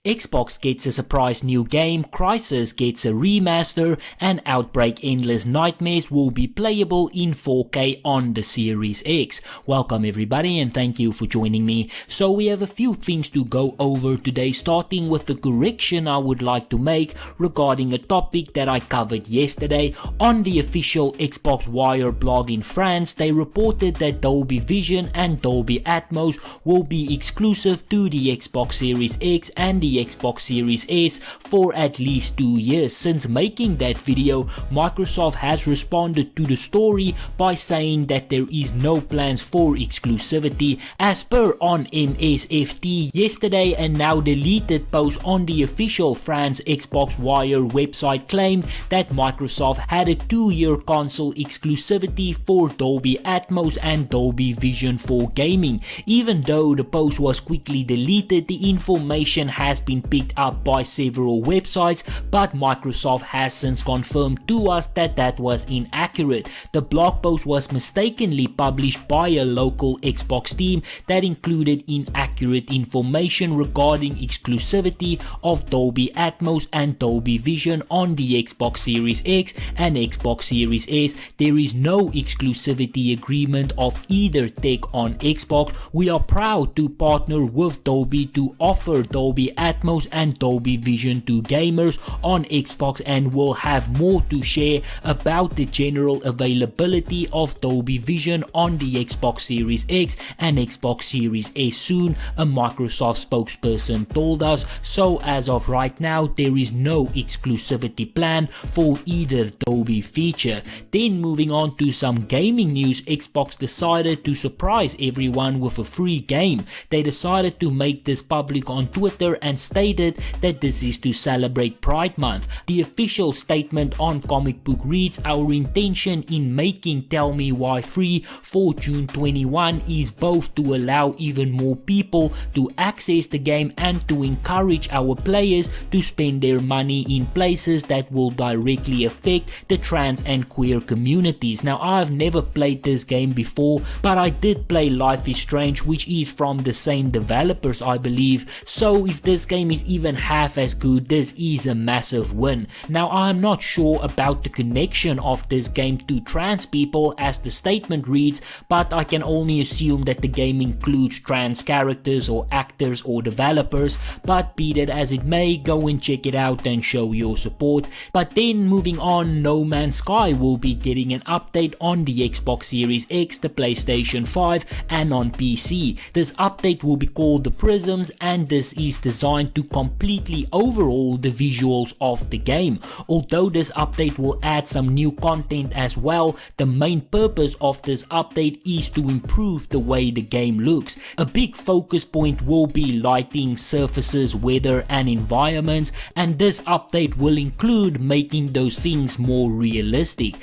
Xbox gets a surprise new game, Crysis gets a remaster, and Outbreak Endless Nightmares will be playable in 4K on the Series X. Welcome everybody and thank you for joining me. So we have a few things to go over today, starting with the correction I would like to make regarding a topic that I covered yesterday. On the official Xbox Wire blog in France, they reported that Dolby Vision and Dolby Atmos will be exclusive to the Xbox Series X and the Xbox Series S for at least 2 years. Since making that video, Microsoft has responded to the story by saying that there is no plans for exclusivity. As per on MSFT yesterday, a now deleted post on the official France Xbox Wire website claimed that Microsoft had a 2-year console exclusivity for Dolby Atmos and Dolby Vision for gaming. Even though the post was quickly deleted, the information has been picked up by several websites, but Microsoft has since confirmed to us that that was inaccurate. The blog post was mistakenly published by a local Xbox team that included inaccurate information regarding exclusivity of Dolby Atmos and Dolby Vision on the Xbox Series X and Xbox Series S. There is no exclusivity agreement of either tech on Xbox. We are proud to partner with Dolby to offer Dolby Atmos and Dolby Vision to gamers on Xbox, and will have more to share about the general availability of Dolby Vision on the Xbox Series X and Xbox Series S soon, a Microsoft spokesperson told us. So as of right now, there is no exclusivity plan for either Dolby feature. Then moving on to some gaming news, Xbox decided to surprise everyone with a free game. They decided to make this public on Twitter and stated that this is to celebrate Pride Month. The official statement on comic book reads, "Our intention in making Tell Me Why free for June 21 is both to allow even more people to access the game and to encourage our players to spend their money in places that will directly affect the trans and queer communities." Now, I've never played this game before, but I did play Life is Strange, which is from the same developers I believe, so if this game is even half as good, this is a massive win. Now, I'm not sure about the connection of this game to trans people as the statement reads, but I can only assume that the game includes trans characters or actors or developers, but be that as it may, go and check it out and show your support. But then moving on, No Man's Sky will be getting an update on the Xbox Series X, the PlayStation 5 and on PC. This update will be called the Prisms, and this is designed to completely overhaul the visuals of the game. Although this update will add some new content as well, the main purpose of this update is to improve the way the game looks. A big focus point will be lighting, surfaces, weather and environments, and this update will include making those things more realistic.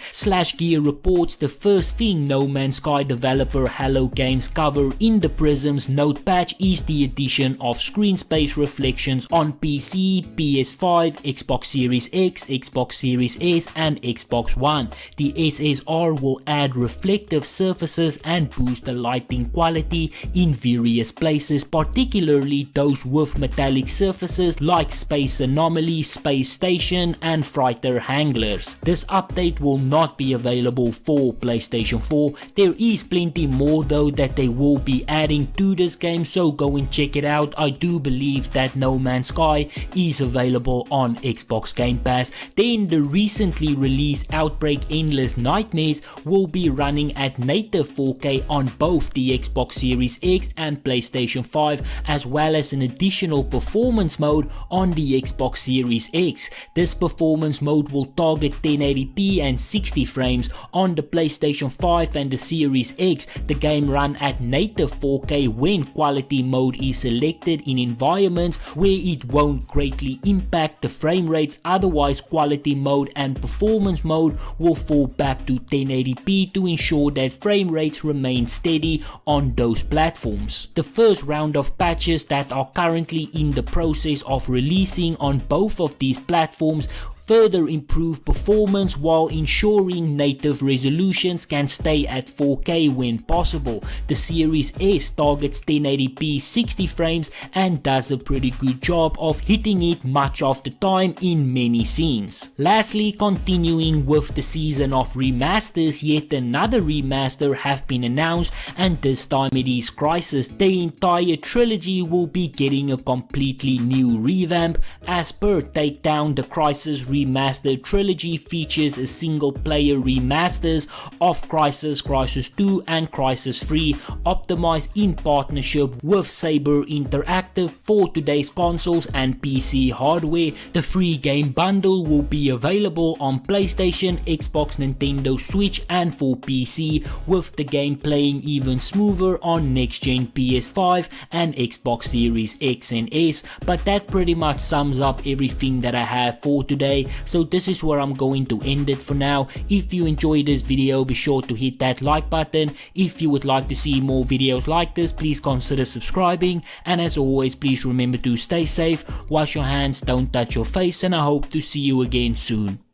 Gear reports the first thing No Man's Sky developer Hello Games cover in the Prisms node patch is the addition of screen space reflections on PC, PS5, Xbox Series X, Xbox Series S and Xbox One. The SSR will add reflective surfaces and boost the lighting quality in various places, particularly those with metallic surfaces like Space Anomaly, Space Station and Freighter Handlers. This update will not be available for PlayStation 4. There is plenty more though that they will be adding to this game, so go and check it out. I do believe that No Man's Sky is available on Xbox Game Pass. Then the recently released Outbreak Endless Nightmares will be running at native 4K on both the Xbox Series X and PlayStation 5, as well as an additional performance mode on the Xbox Series X. This performance mode will target 1080p and 60 frames on the PlayStation 5 and the Series X. The game run at native 4K when quality mode is selected in environments where it won't greatly impact the frame rates. Otherwise, quality mode and performance mode will fall back to 1080p to ensure that frame rates remain steady on those platforms. The first round of patches that are currently in the process of releasing on both of these platforms further improve performance while ensuring native resolutions can stay at 4K when possible. The Series S targets 1080p 60 frames and does a pretty good job of hitting it much of the time in many scenes. Lastly, continuing with the season of remasters, yet another remaster have been announced, and this time it is Crysis. The entire trilogy will be getting a completely new revamp. As per Takedown, the Crysis remastered trilogy features a single player remasters of Crysis, Crysis 2 and Crysis 3, optimized in partnership with Saber Interactive for today's consoles and PC hardware. The free game bundle will be available on PlayStation, Xbox, Nintendo Switch and for PC, with the game playing even smoother on next gen PS5 and Xbox Series X and S. But that pretty much sums up everything that I have for today, so this is where I'm going to end it for now. If you enjoyed this video, be sure to hit that like button. If you would like to see more videos like this, please consider subscribing, and as always, please remember to stay safe, wash your hands, don't touch your face, and I hope to see you again soon.